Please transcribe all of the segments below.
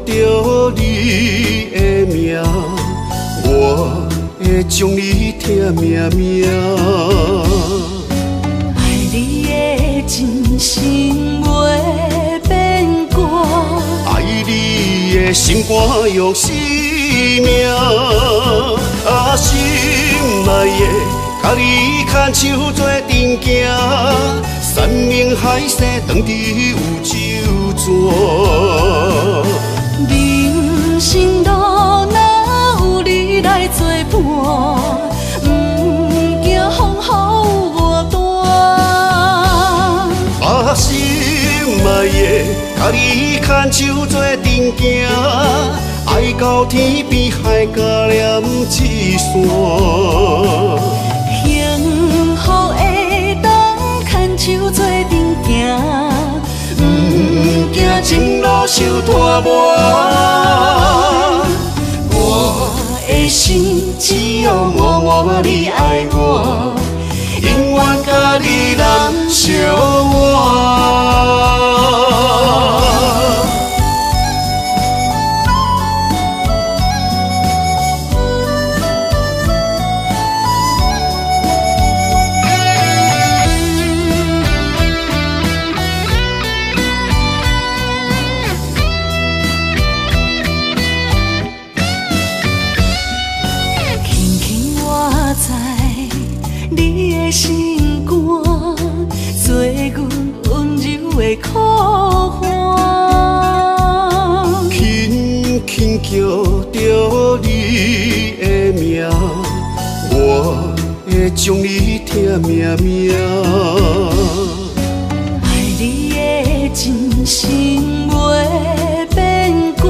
着你的名，我会将你疼命命。爱你的真心袂变卦，爱你的心肝用生命，啊心内的甲你牵手做阵行，山盟海誓当伫有酒泉。人生路哪有你来作伴，不惊风雨我大。啊心内的甲你牵手做阵行，爱到天边海角连一线。幸福会当牵手做阵行，不惊前路受拖磨。我的心只有默默你爱我，永远甲你人相活。心肝做阮温柔的苦花，轻轻叫着你的名，我会将你疼命命。爱你的真心袂变卦，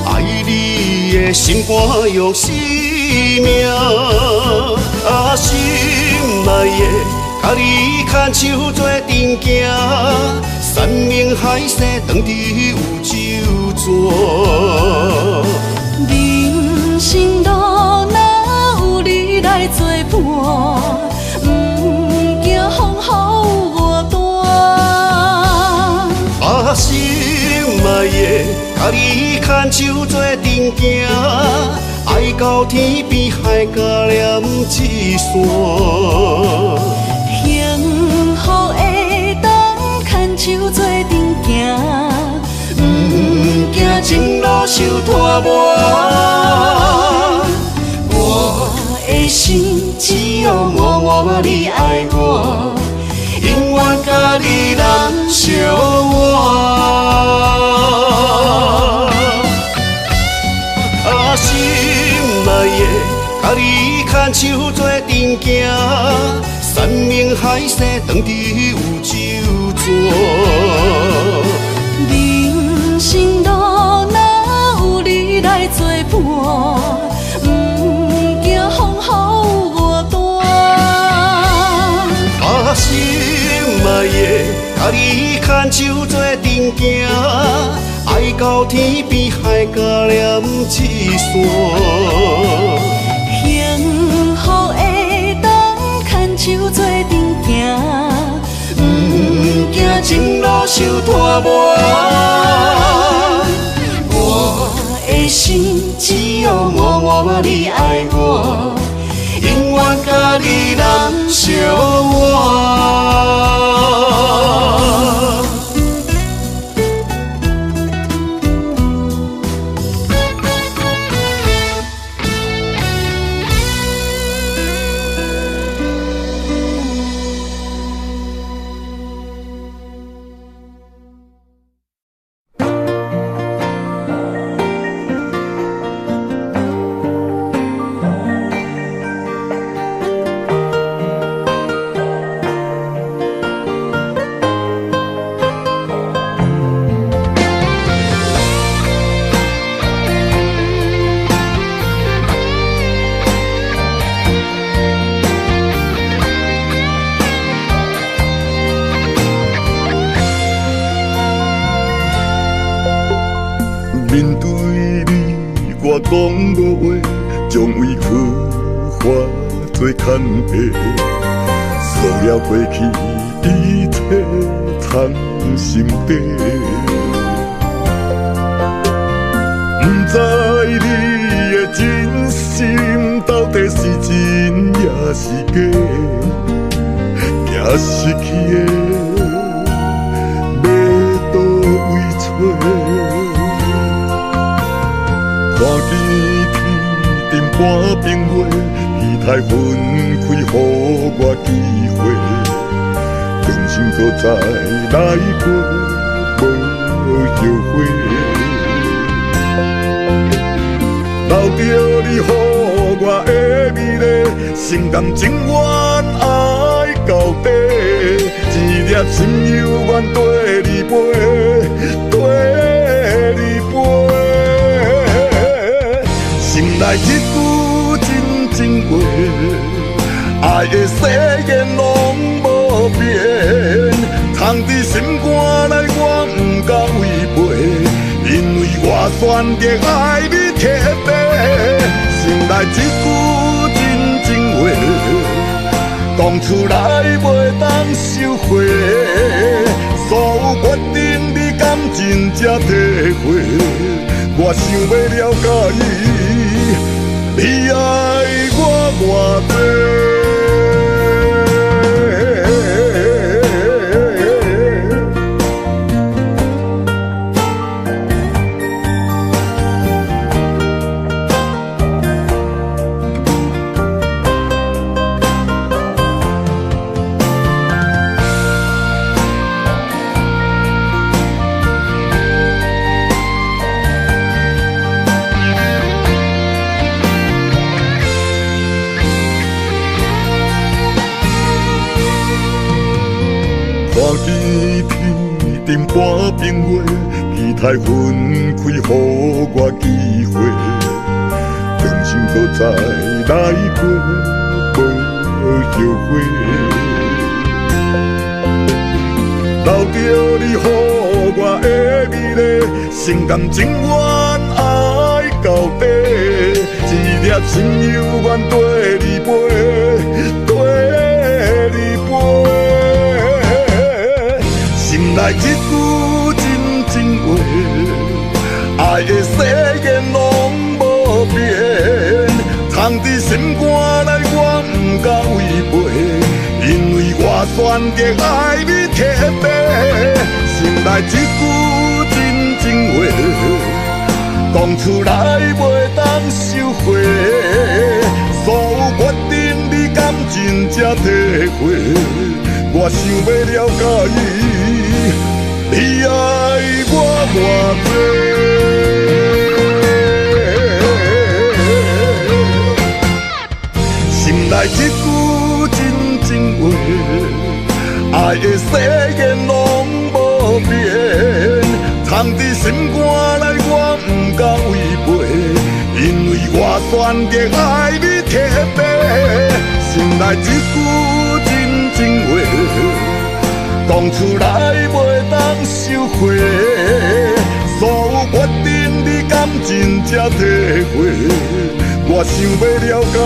爱你的心肝用生命，啊心内的甲你牵手做阵行，山盟海誓当伫有酒泉。人生路哪有你来作伴，不惊风雨我大。啊心内的甲你牵手做阵行，爱到天边海角连一线。幸福会当牵手做阵行，不惊前路受拖磨。我的心只有默默你爱我，永远甲你人相活。心内的甲你牵手做阵行，山盟海誓当伫有酒泉。人生路哪有你来作伴，不惊风雨我大。啊心内的甲你牵手做阵行，爱到天边海角连一线。幸福会当牵手做阵行，不惊前路受拖磨。我的心只有默默你爱我，永远甲你人相活。面对你，我讲无话，将为浮华做牵绊，塑了过去一切藏心底。不知你的真心到底是真也是假，惊失去的要倒位找？看见天顶半边月，戏台分开，予我机会，重新再来过，无后悔。留着你予我的美丽，心甘情愿爱到底，一粒心犹原跟你飞，跟你飞。心内一句真话，爱的誓言拢无变，藏伫心肝内，我不敢违背，因为我选择爱你彻底。心内一句真话，讲出来袂当收回，所有决定你敢真正体会？我想要了解你爱我偌多。看见天顶半边月，戏台分开，予我机会，重新再来过，无后悔。留着你予我的美丽，心甘情愿爱到底，一粒心犹原跟你飞，跟你飞。心内一句真话，爱的誓言拢无变，藏伫心肝内，我不敢违背，因为我选择爱你彻底。心内一句真话，讲出来袂当收回，所有决定你敢真正体会？我想要了解你爱我偌多。心内一句真话，爱的誓言拢无变，藏伫心肝内，我不敢违背，因为我选择爱你彻底。心内一句真话，讲出来袂当收回，所有决定你敢真正体会？我想要了解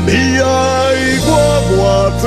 你爱我偌多。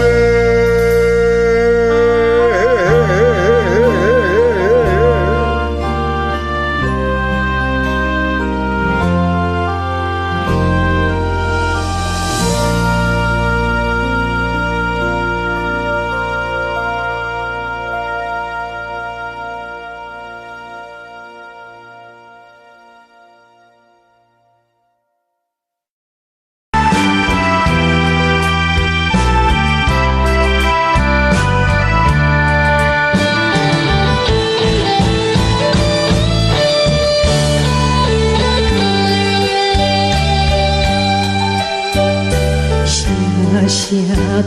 声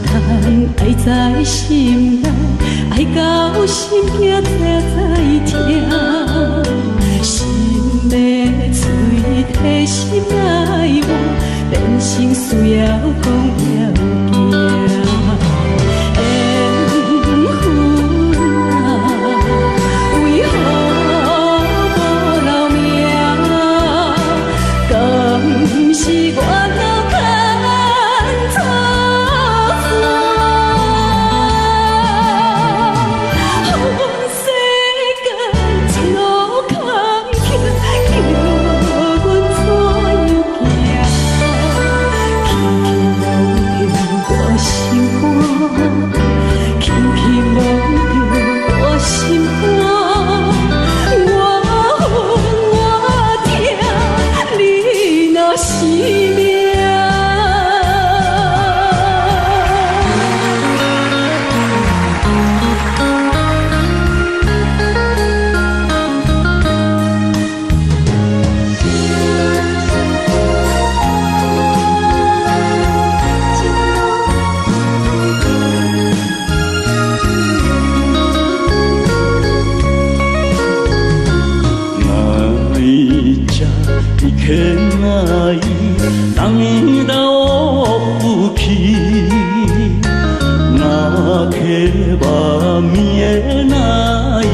叹爱在心内，爱到心惊切在痛，心要碎体心内活，变成需要讲了行。缘分啊，为何无留名？敢是我脑壳？ない涙を拭きなければ見えない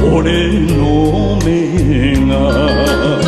俺の目が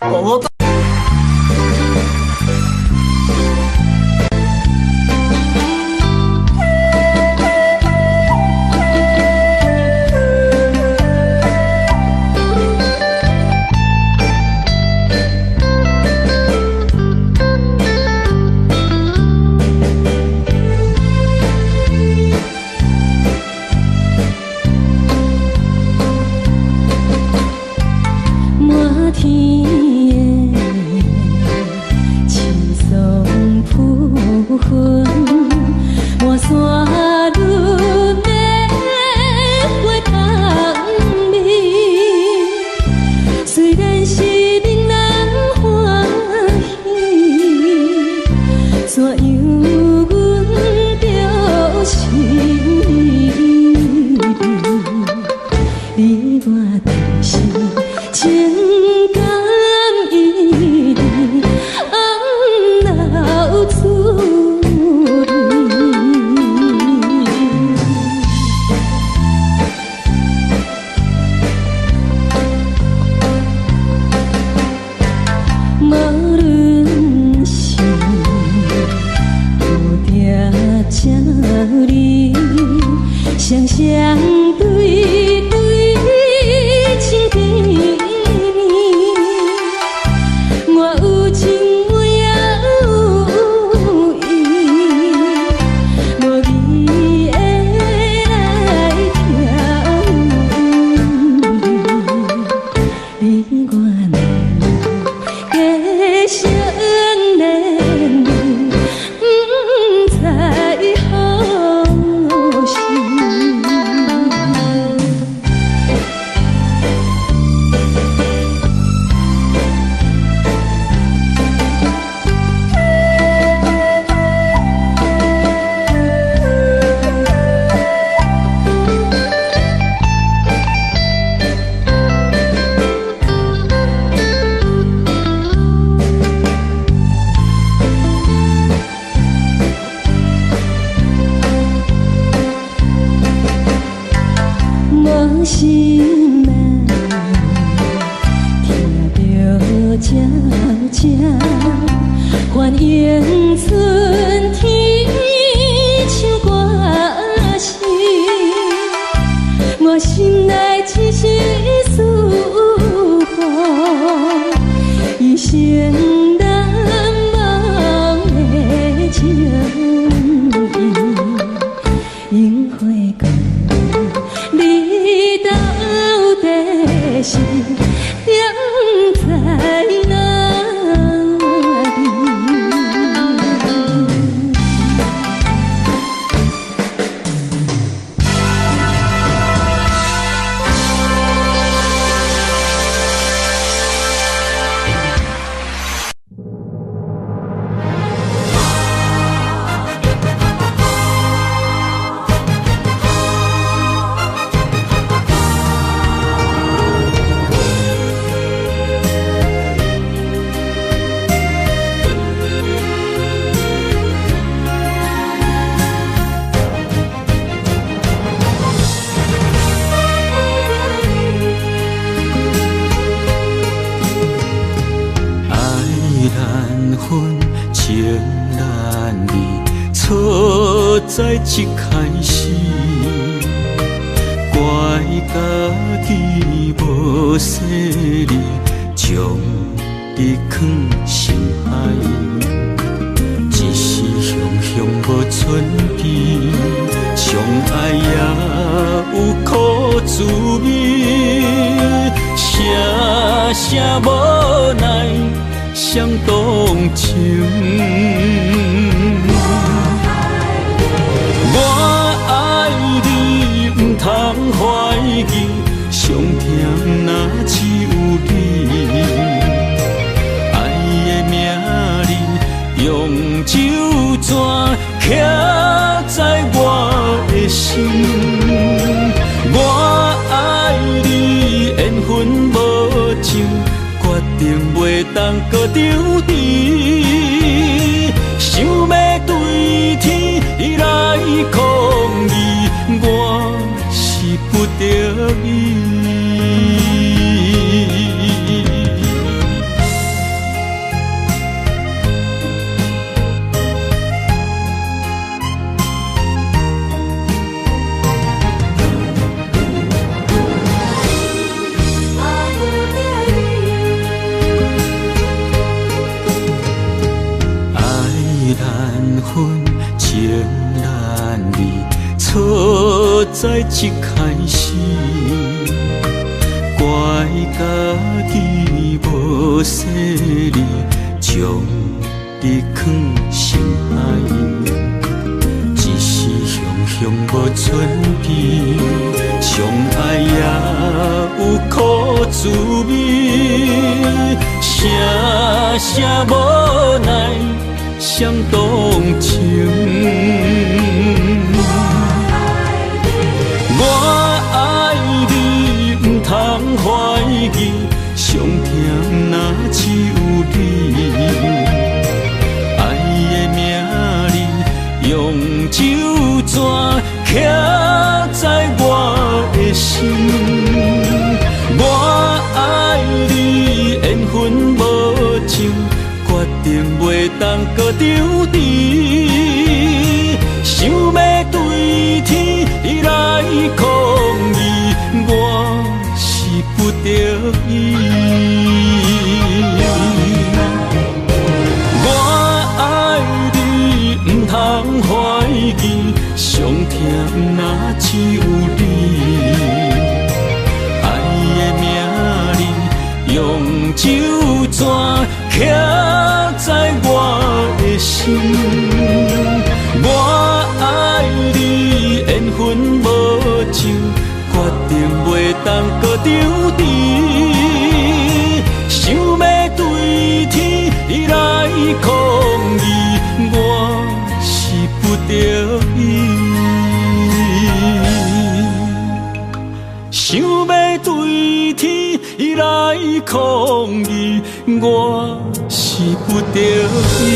我心内只是思怀。在一开始，怪家己无细腻，将你放心海，一时雄雄无存边，相爱也有苦滋味，声声无奈伤动情。我爱你，不通怀疑，上甜若只有你。爱的名字用酒泉刻在我的心。我爱你，缘分无尽，决定袂当搁丢弃。想要对天来抗议，我是不得已。情难离，错在一开始，怪家己无细腻，将你放心海，一时雄雄无存边，相爱也有苦滋味，声声无奈伤动情。我爱你，不通怀疑，上甜若只有你。爱的名字用酒泉刻在我的心。我爱你，缘分无尽，决定袂当搁丢弃，想要对天来抗议，我是不得已。我爱你，不通怀疑，上甜若只有你。爱的名字用酒泉刻在我的心。我爱你，缘分无尽，决定袂当搁丢弃，想要对天来抗议，我是不得已。想要对天来抗议，我是不得已。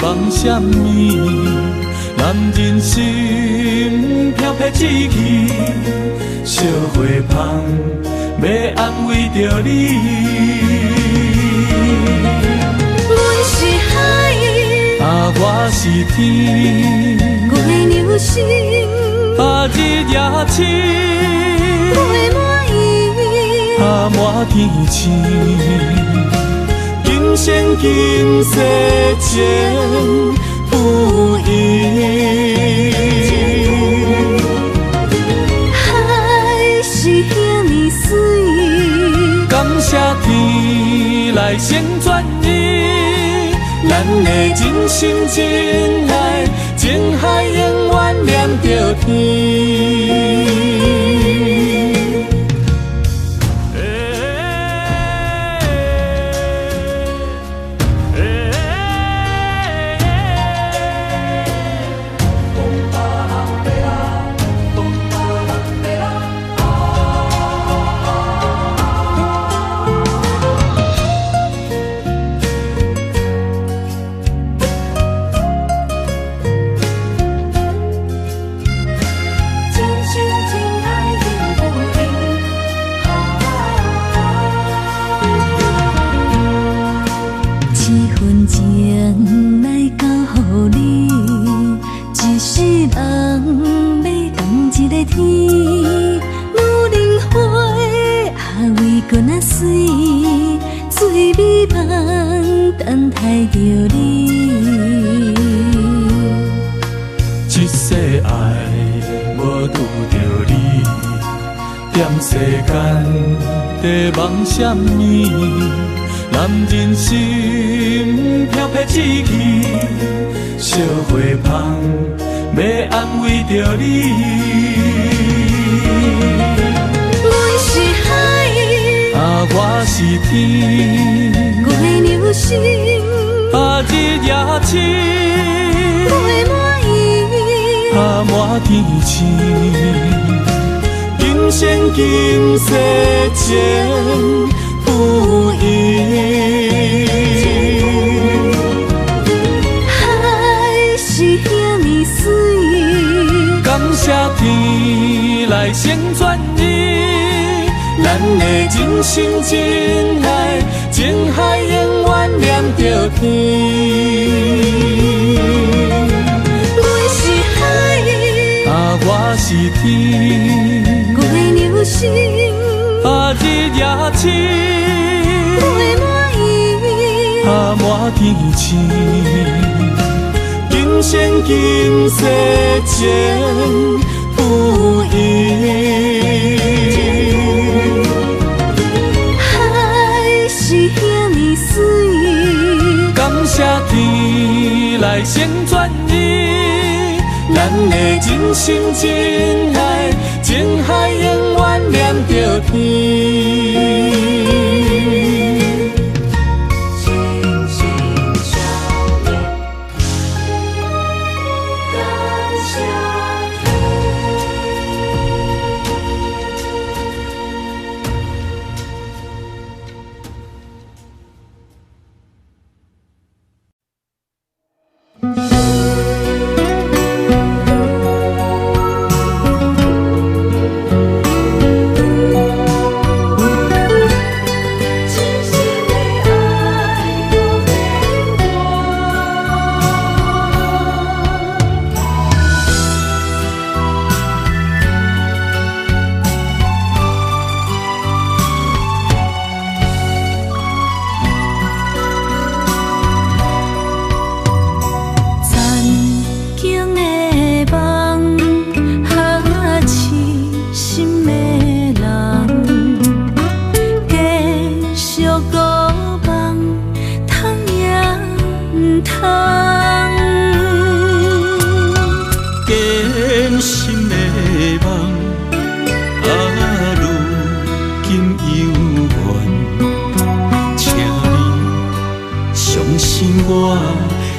梦什么？男人心飘撇志气，小花香要安慰着你。阮是海，我是天，月流星，日也深，月满圆，满天星，今生今世情不移。海是遐尼水，感谢天来成全伊，咱的真心真爱，情海永远念着天。一世爱无拄着你，踮世间地梦闪暝，男人心飘撇志气，烧花香要安慰着你。阮是海，我是天，月流星，日夜星，月满意，满天星，今生今世情不移。海是遐尼水，感谢天来成全伊，咱的真心真爱，情海永远念着天。阮是海，我是天，月流星，日夜星，月满意，满天星，今生今世情不移。海是遐尼水，感谢天来成全伊，咱的真心真爱，情海永远念着天。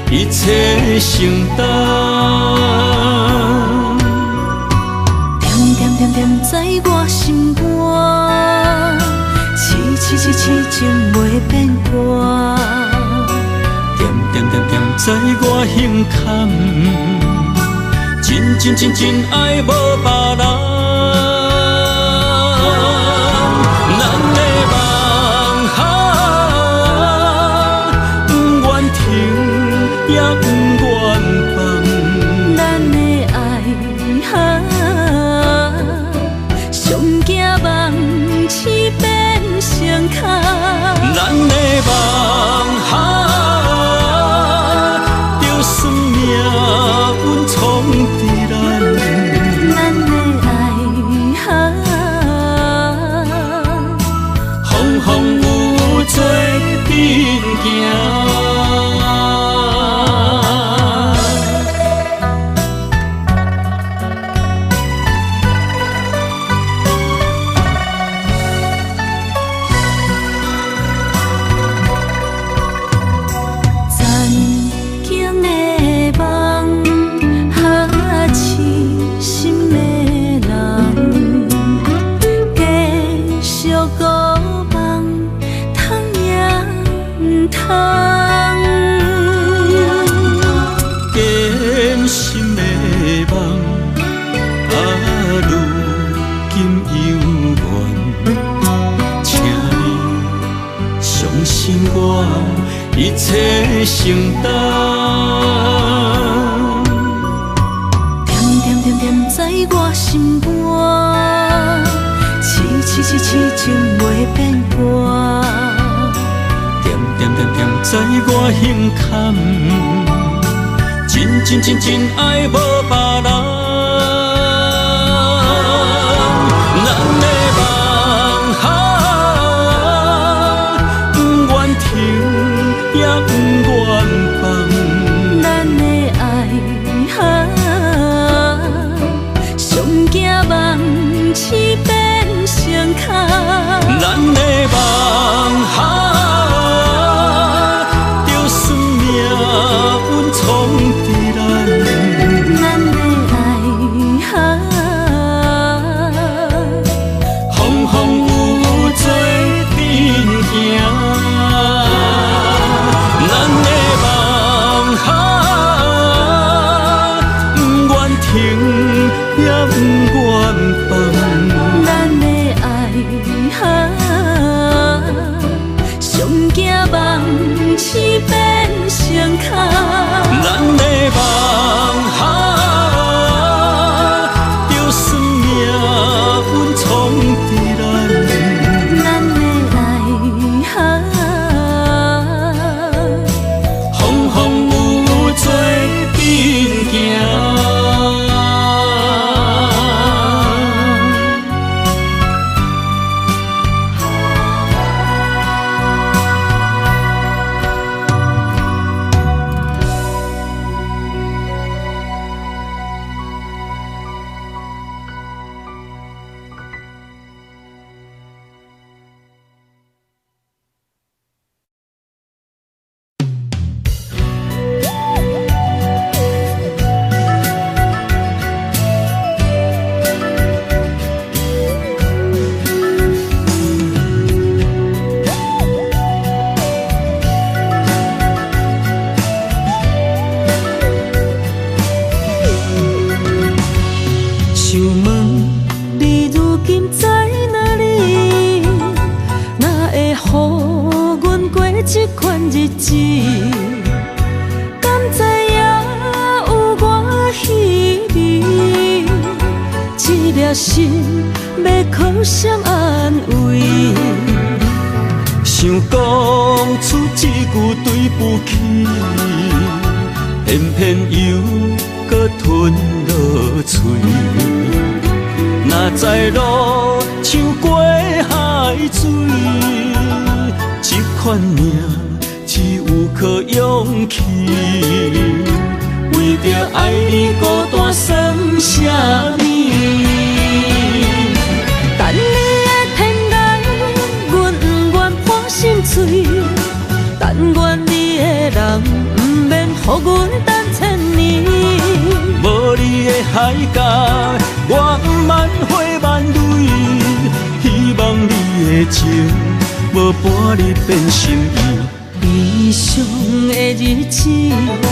一切承担，点点点点在我心肝，痴情袂变卦，点点点点在我胸坎，真爱无别人。也不愿放，咱的爱上惊梦痴变梦哈，就算命运冲伫咱的爱哈，风风雨做阵行。一切承担，点点点点在我心肝，痴痴痴痴情袂变卦，点点点点在我胸坎，真真真真爱无别人。咱的梦哈，不愿停。也不愿放，咱的爱哈，上惊梦痴变成空。咱的梦哈，就算命运冲伫咱，咱的爱哈，风风雨雨做阵行。咱的梦哈，不愿停，也不愿放。咱的爱哈，上惊梦痴变成空。咱的梦哈，就算命运冲伫咱，咱的爱哈。风风雨雨做阵行。这款日子，敢知影有我稀微？这粒心要靠谁安慰？想讲出一句对不起，偏偏又搁吞落嘴。若知路像过海水，这款命只有靠勇气。为着爱你孤单算什么？等你的天涯，阮不愿破心碎。但愿你的人不免予阮等千年。无你的海角，我不万花万蕊。希望你的情无半日变心意。悲伤的日子，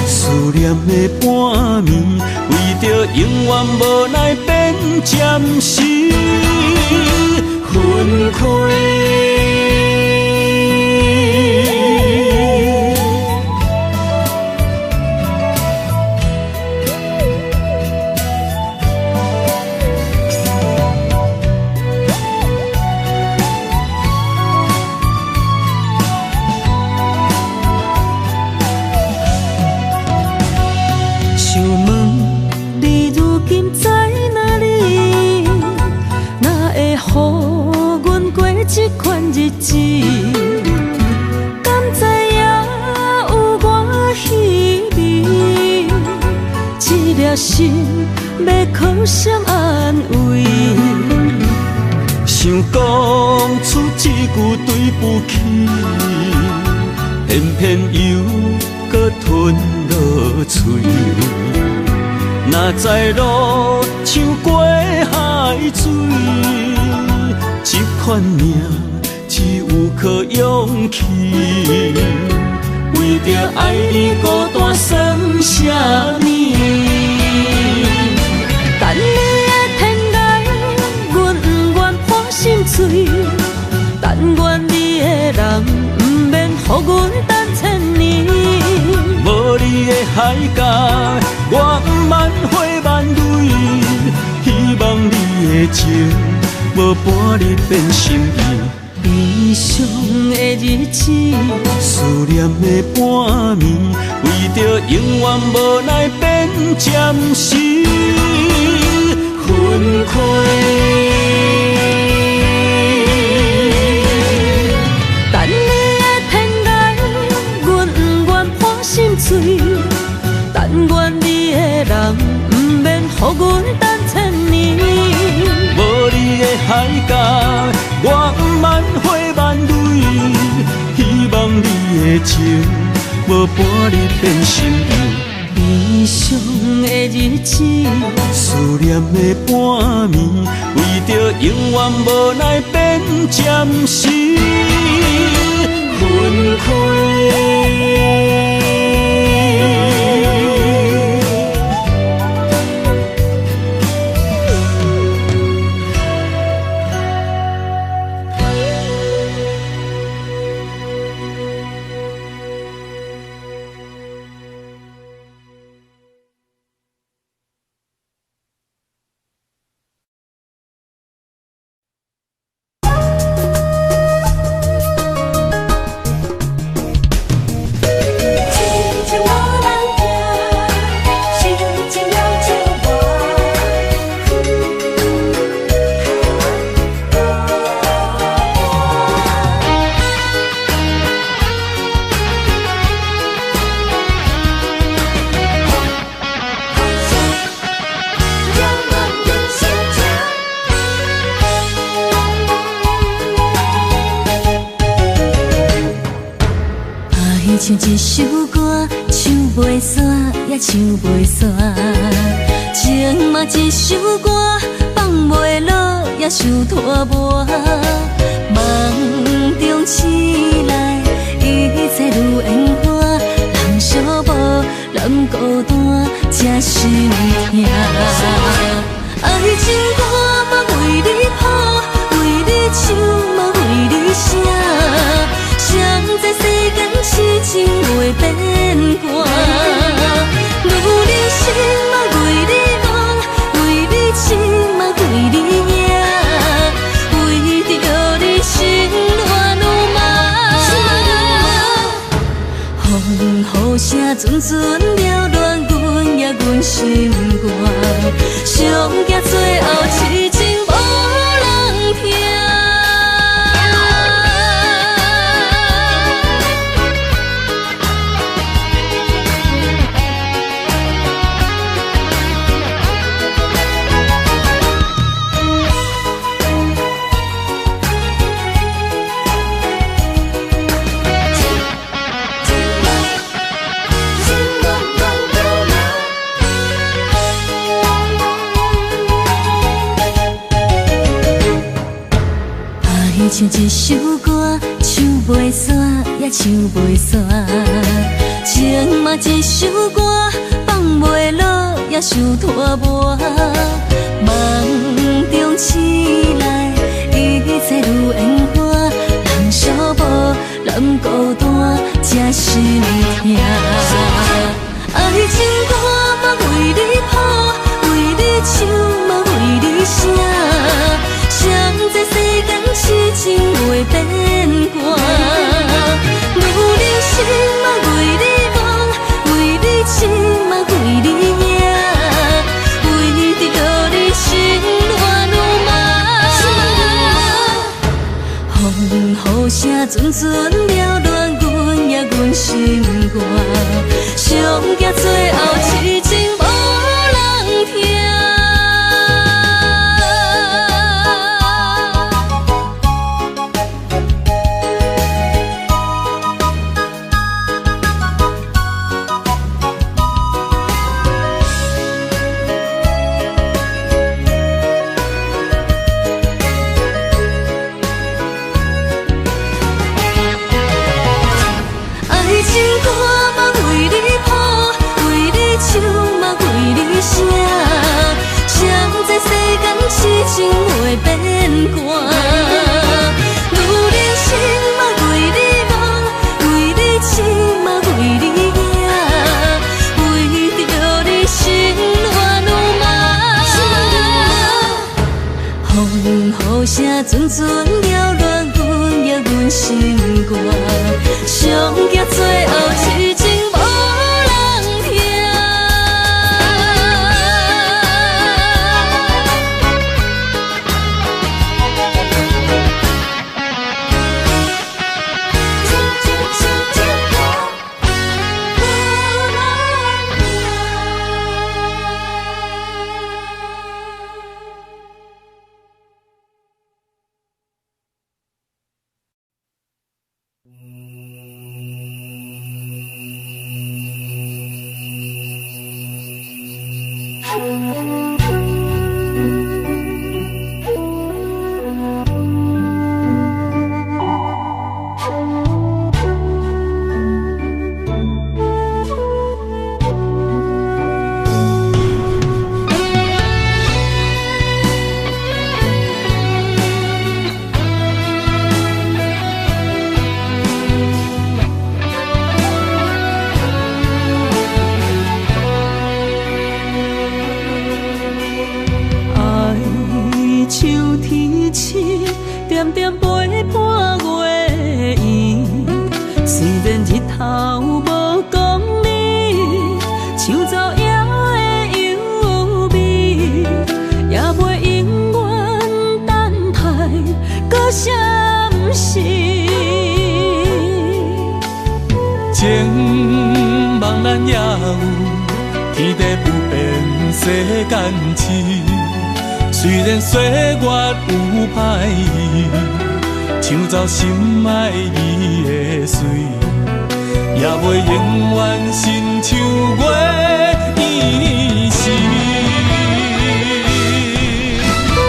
思念的半暝，为着永远无奈变暂时分开。予阮过这款日子，敢知影有我稀微？一粒心要靠谁安慰？想讲出一句对不起，偏偏又搁吞落嘴。若知路像过海水，这款命只有靠勇气。为着爱你孤单算啥呢？等你的天涯，阮不愿破心碎。但愿你的人，不免予阮等千年。无你的海角，我万回万泪。希望你的情，无半日变心意。悲伤的日子，思念的半暝，为着永远无奈变暂时分开。等你的天涯，阮不愿破心碎。但愿你的人，不免予阮等千年。无你的海角，我万回万泪。希望你的情，无半日变心意。悲伤的日子，思念的半暝，为着永远无奈变暂时分开。像一首歌，唱袂煞也唱袂煞；情嘛一首歌，放袂落也想拖磨。梦中醒来，一切如烟花，人相无，人孤单，才心痛。爱情歌嘛为你谱，为你唱嘛为你写。谁知世间痴情袂变卦，女人心嘛为你忙，为你痴嘛为你赢，为着你心乱如麻。风雨声阵阵缭乱，阮也阮心肝，上惊最后痴情无人听。像一首歌，唱袂煞也唱袂煞；情嘛一首歌，放袂落也想拖磨。梦中醒来，一切如烟花，人相无，人孤单，才心痛。爱情歌嘛为你谱，为你唱嘛为你写。谁知世间痴情袂变卦，女人心嘛为你忙，为你痴嘛为你赢，为着你心乱如麻。阵阵缭乱阮也阮心肝，上惊最后痴情无人听。痴情袂变寒，愈人生嘛为你忙，为你痴嘛为你惊，为着你心乱如麻。风雨声阵阵缭乱，阮也阮心肝，上惊最后痴情无人听。点点陪伴月圆，虽然日头无讲你，像走夜的幽味，也袂永远等待搁闪逝。情茫然也有，天地不变，世间痴。虽然岁月有歹意，抢走心爱伊的水，也袂永远亲像月依时。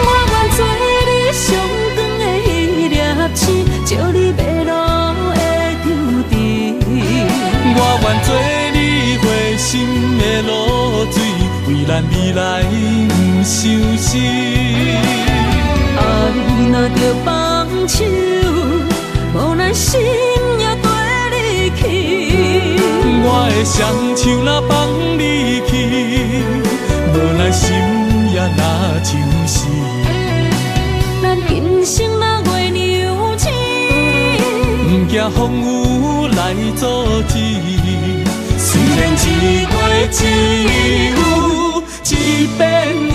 我愿做你上长的迄粒星，照你迷路的丢滴。我愿做你回心的露水，为咱未来不伤心。爱若着放手，无咱心也跟你去。我的双手若放你去，无咱心也若像死。咱今生若月娘星，不惊风雨来阻止。虽然一月一有一变异。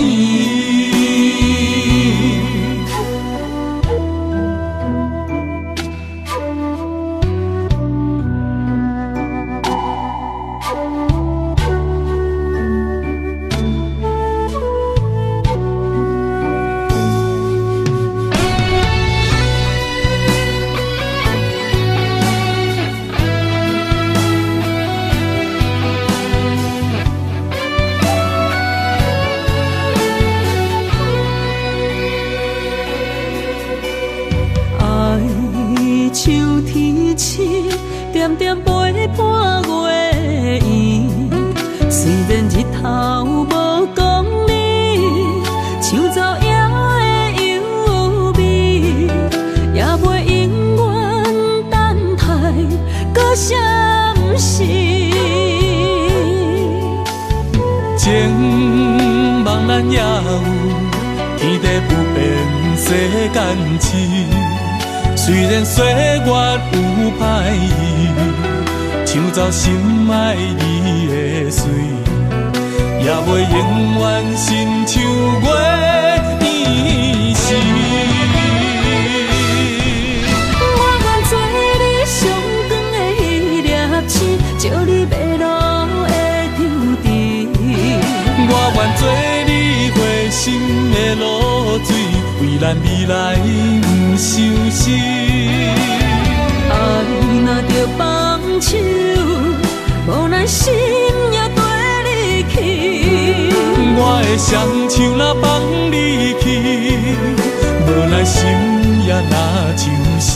点点陪伴月圆，虽然日头无讲你，像走夜的幽味，也袂永远等待搁闪逝。情茫然也有，天地不变，世间痴。虽然岁月有歹意，抢走心爱伊的水，也袂永远亲像月依时。我愿做心的露水，为咱未来不相思。爱若着放手，无咱心也跟你去。我的双手若放你去，无咱心也若像是。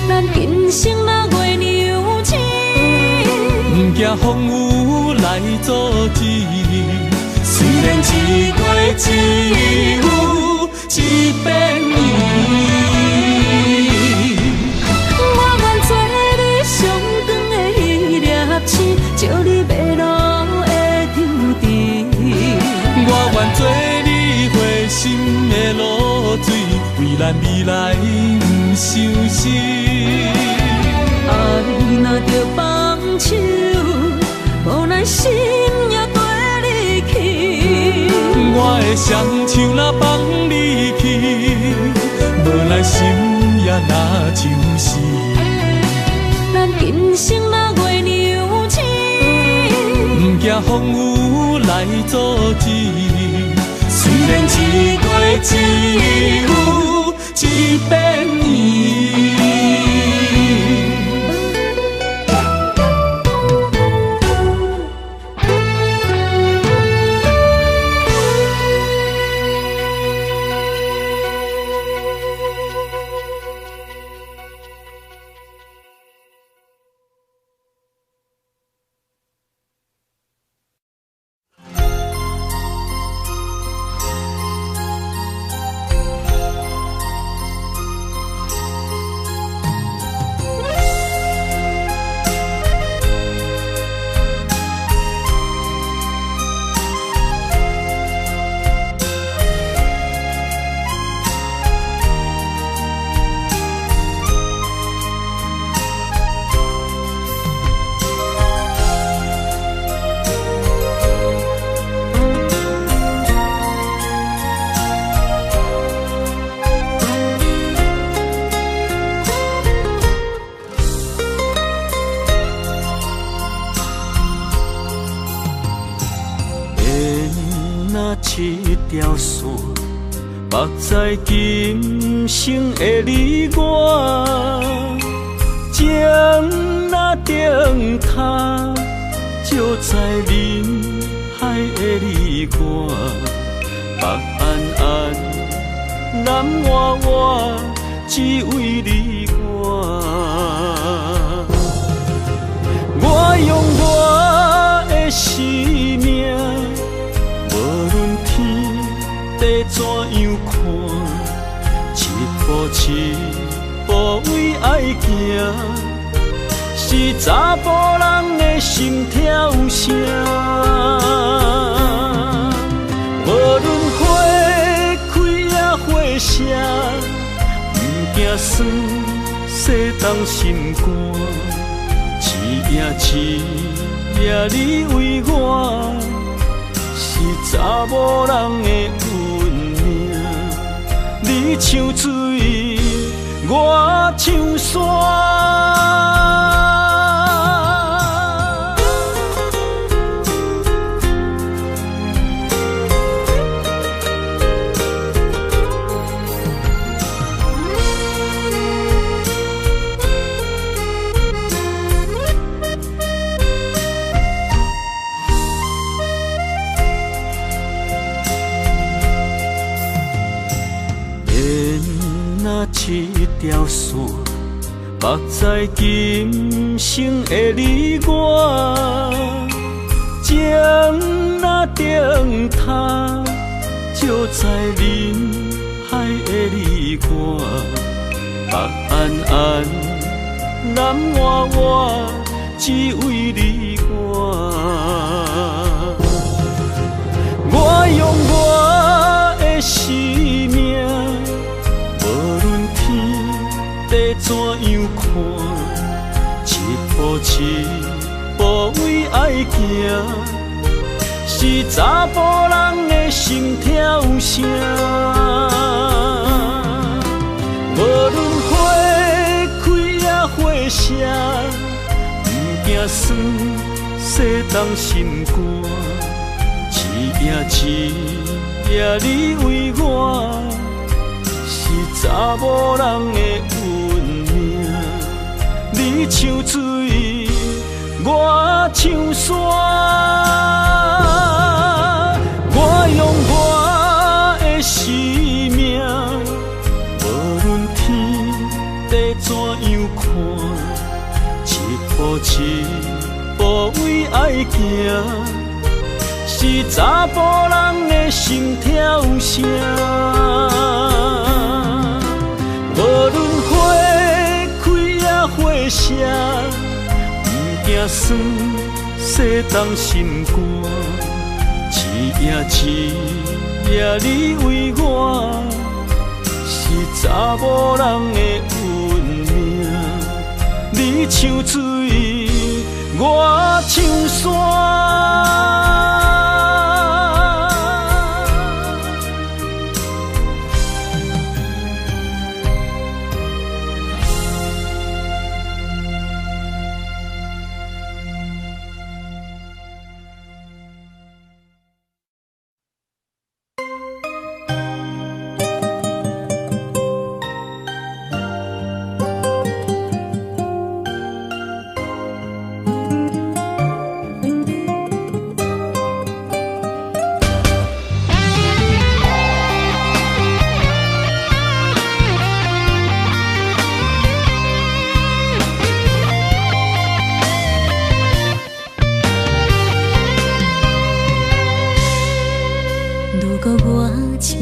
咱今生若月娘亲，不惊风雨来阻止。虽然一月一有一变伊。我愿做你上长的迄粒星，照你迷路的张持。我愿做你花心的露水，为咱未来不相思。爱若着放手，无咱心也跟你去。我的双手若放你去，无咱心也若像是。咱今生若月娘亲，不惊风雨来阻止。虽然一月一有一变伊。一条线，目在今生的你我，情若灯塔，照在人海的你我，北暗暗，南弯弯，只为你我。我用我的生命。无论天地怎样看，一步为爱行，是查甫人的心跳声。无论花开也花谢，不惊酸洗冻心肝，一夜你为我。是查某人的运命，你像水，我像山。一条线，目在今生的你我，情若灯塔，照在人海的你我，北暗暗，南弯弯，只为你我。我用我的生命。地怎样看，一步为爱行，是查甫人的心跳声。无论花开也花谢，不惊酸洗冻心肝，一也你为我是查某人的运命。你像水，我像山，我用我的生命，无论天地怎样看，一步一步为爱行。是查甫人的心跳声，无论花开也花谢，不惊酸洗冻心肝，一夜你为我，是查某人的运命。你像水，我像山。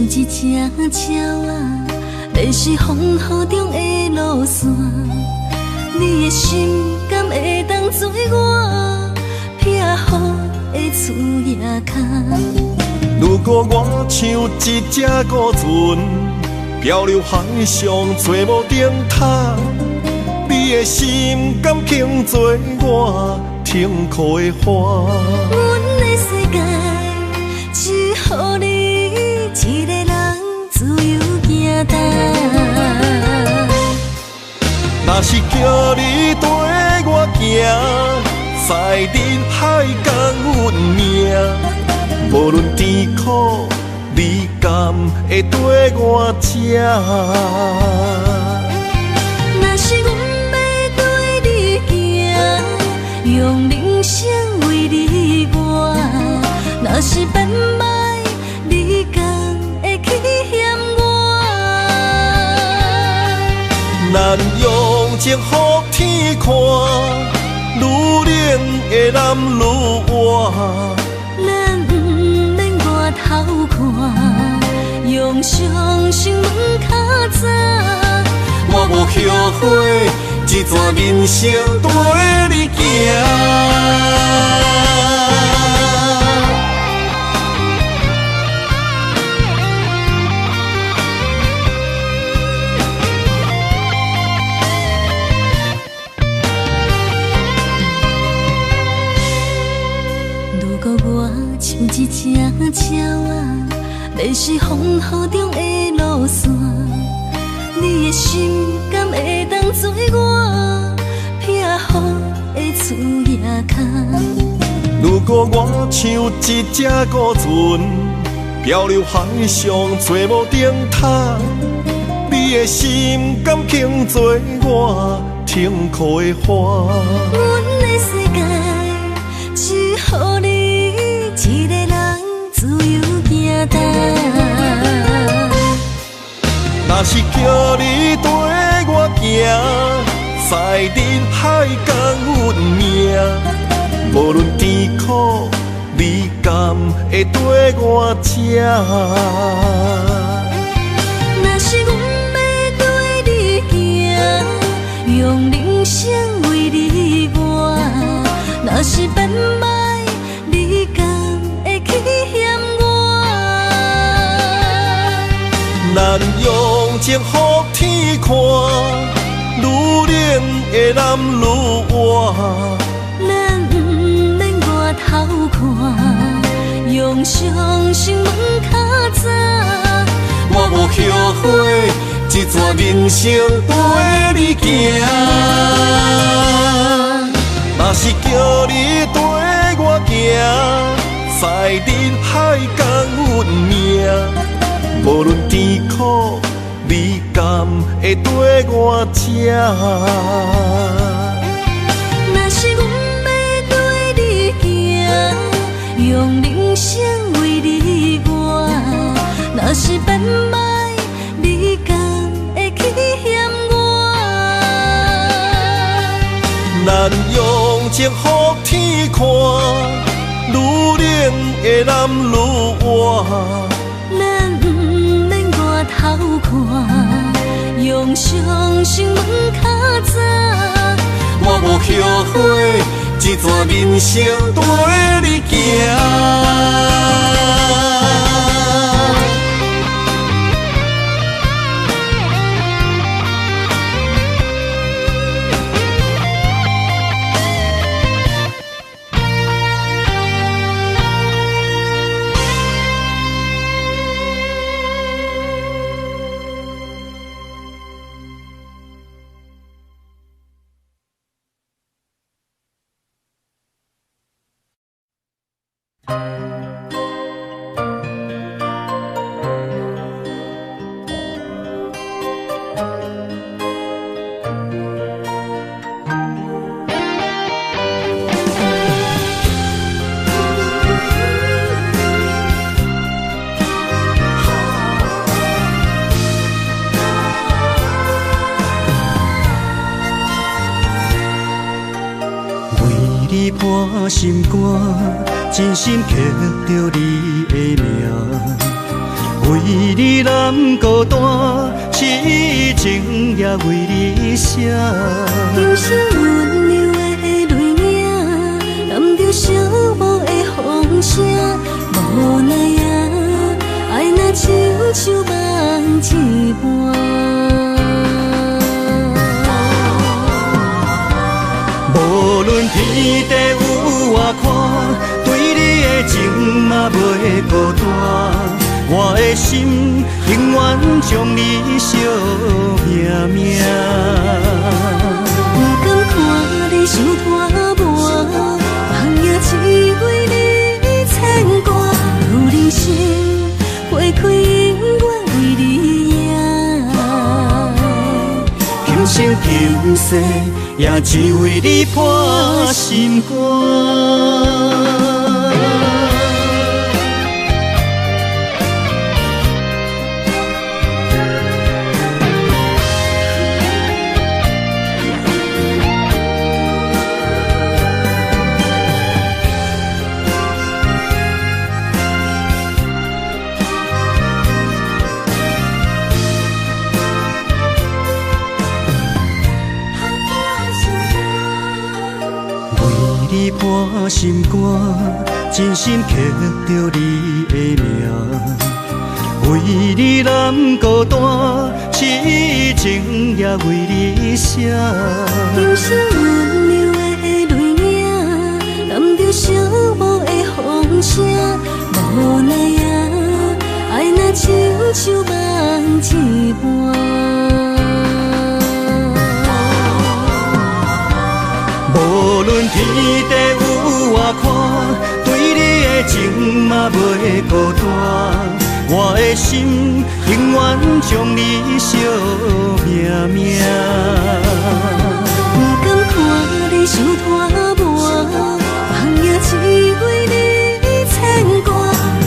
一只鸟啊，迷失风雨中的路线，你的心敢会当做我撇雨的厝夜空？如果我像一只孤船，漂流海上做无顶塔，你的心敢肯做我停靠的花？阮的世界只予你一个人自由行动。若是叫你跟我行，在人海共运命，无论甜苦，你敢会跟我吃？若是阮要对你行，用人生为你活，若是变歹，你敢会去嫌我？咱用情予天看，愈冷的男愈活。咱不免外头看，用双心门较早。我无后悔，一段人生跟你行。如果我像一只鸟啊，迷失风雨中的路线，你的心敢会当做我撇雨的厝夜空？如果我像一只孤船，漂流海上做无顶塔，你的心敢肯做我停靠的花？阮的世界只予你一个人自由行动。若是叫你跟我行，在人海共运命，无论甜苦，你敢会跟我吃？若是阮要对你行，用人生为你活，若是变歹，你敢会去嫌我？咱用情予天看，愈冷的男愈活。咱不免外头看，用双心门较早。我无后悔，一段人生跟你行。若是叫你跟我行，在人海共运命，无论甜苦味甘，会跟我吃。若是阮要对你行，用人生为你活；若是变歹，你敢会去嫌我？咱用情予天看，愈冷的男愈活。咱不免外头看，用双心问较早。我无后悔，一段人生跟你行。我心肝，真心刻着你的名，为你难孤单，痴情也为你写。人生温柔的泪影，染着寂寞的风声，无奈啊，爱若亲像梦一半。无论天地有外宽，对你的情嘛袂孤单。我的心永远将你惜命命。不甘看你伤拖磨，梦也只为你牵挂。有人生花开永远为你赢，今生今世也只为你破心肝。你破心肝，真心刻着你的名，为你难孤单，痴情也为你写。人生温柔的泪影，染着寂寞的风声，无奈啊，爱若亲像梦一半。无论天地有外宽，对你的情嘛袂孤单。我的心永远将你惜命命。不甘看你伤拖磨，梦也只为你牵挂。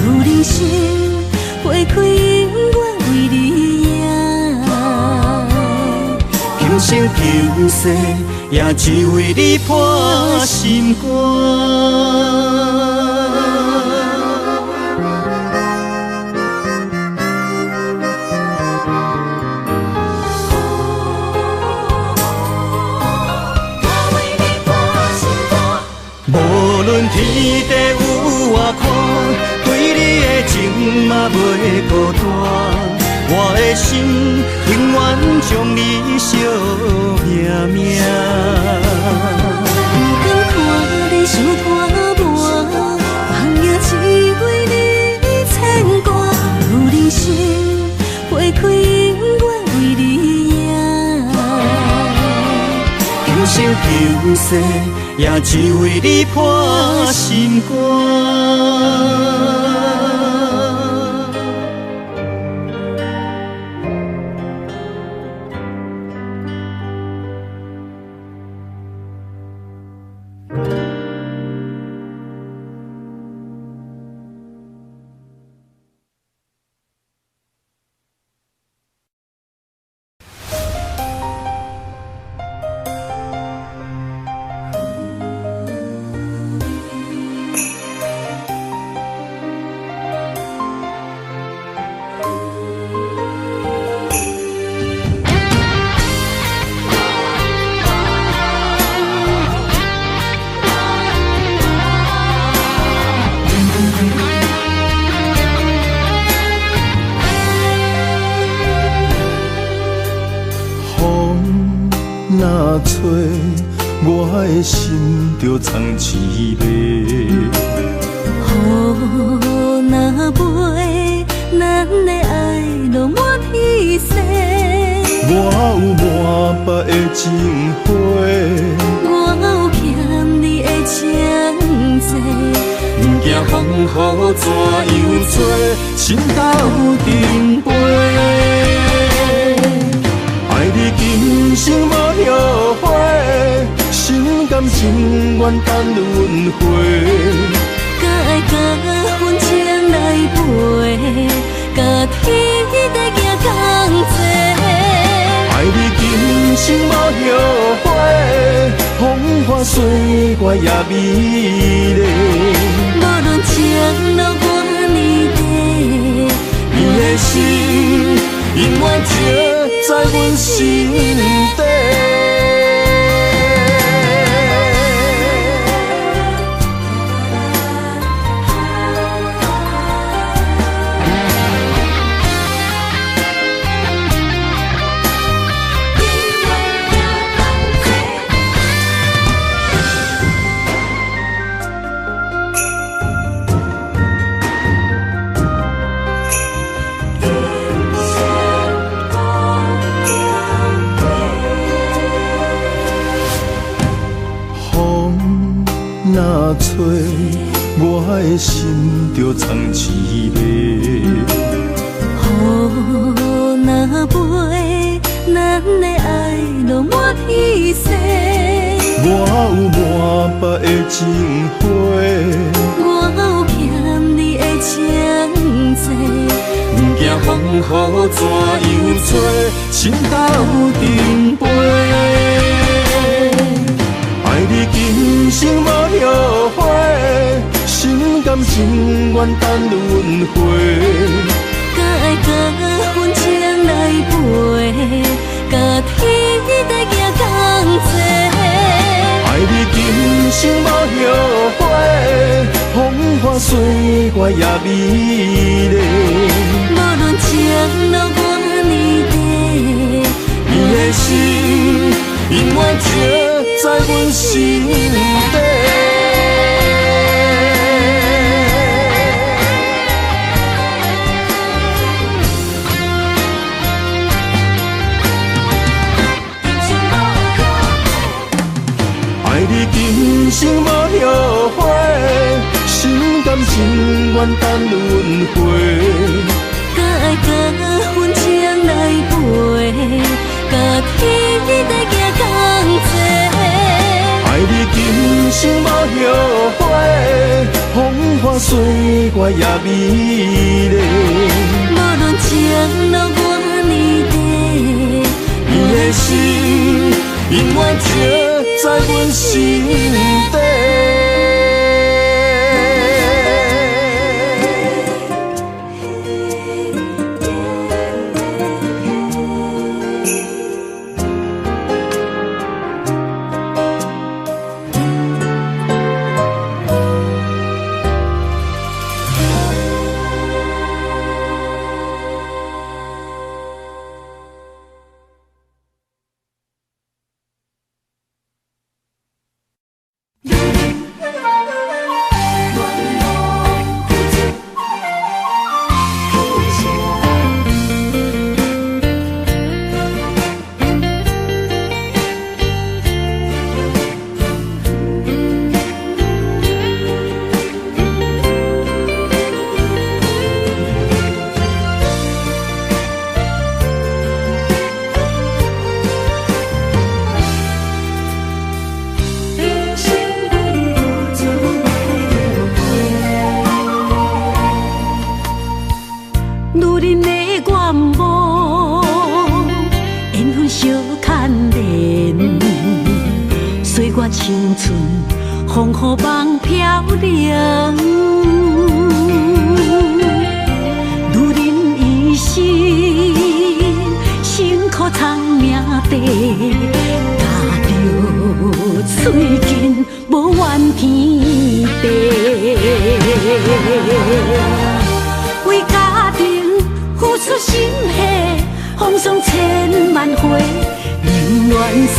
有人生花开永远为你赢，今生今世也只为你破心肝。无论天地有外宽，对你的情嘛袂孤单。我的心永远将你惜命命。不甘看你伤拖磨，梦也只为你牵挂。有人生花开永远为你赢，今生今世也只为你破心肝。的心就藏一个。雨若飞，咱的爱落满天星。我有满腹的情花，我有欠你的情债，不惊风雨怎样做，心斗阵飞。爱你今生无后悔，心甘情愿等轮回。甲爱甲份情来陪，甲天地行同齐。爱你今生无后悔，风花雪月也美丽。无论情路偌呢短，你的心永远刻在阮心底。若吹，我的心就藏一个。雨若飞，咱的爱落满天星。我有满腹的情花，我有欠你的情债，不惊风雨怎样做，心斗阵飞。爱你今生无后悔，心甘情愿等轮回。甲爱甲份情来陪，甲天地行同齐。爱你今生无后悔，风花雪月也美丽。无论情路偌呢短，你的心永远刻在阮心底。爱你今生无后悔，心甘情愿等轮回。甲爱甲份情来陪，甲天地行同齐。爱你今生无后悔，风花雪月也美丽。无论情路偌呢短，你的心永远刻在阮心底。青春风雨梦飘零，女人一生辛苦藏命地，踏着嘴筋无怨天地，为家庭付出心血，风霜千万回，宁愿牺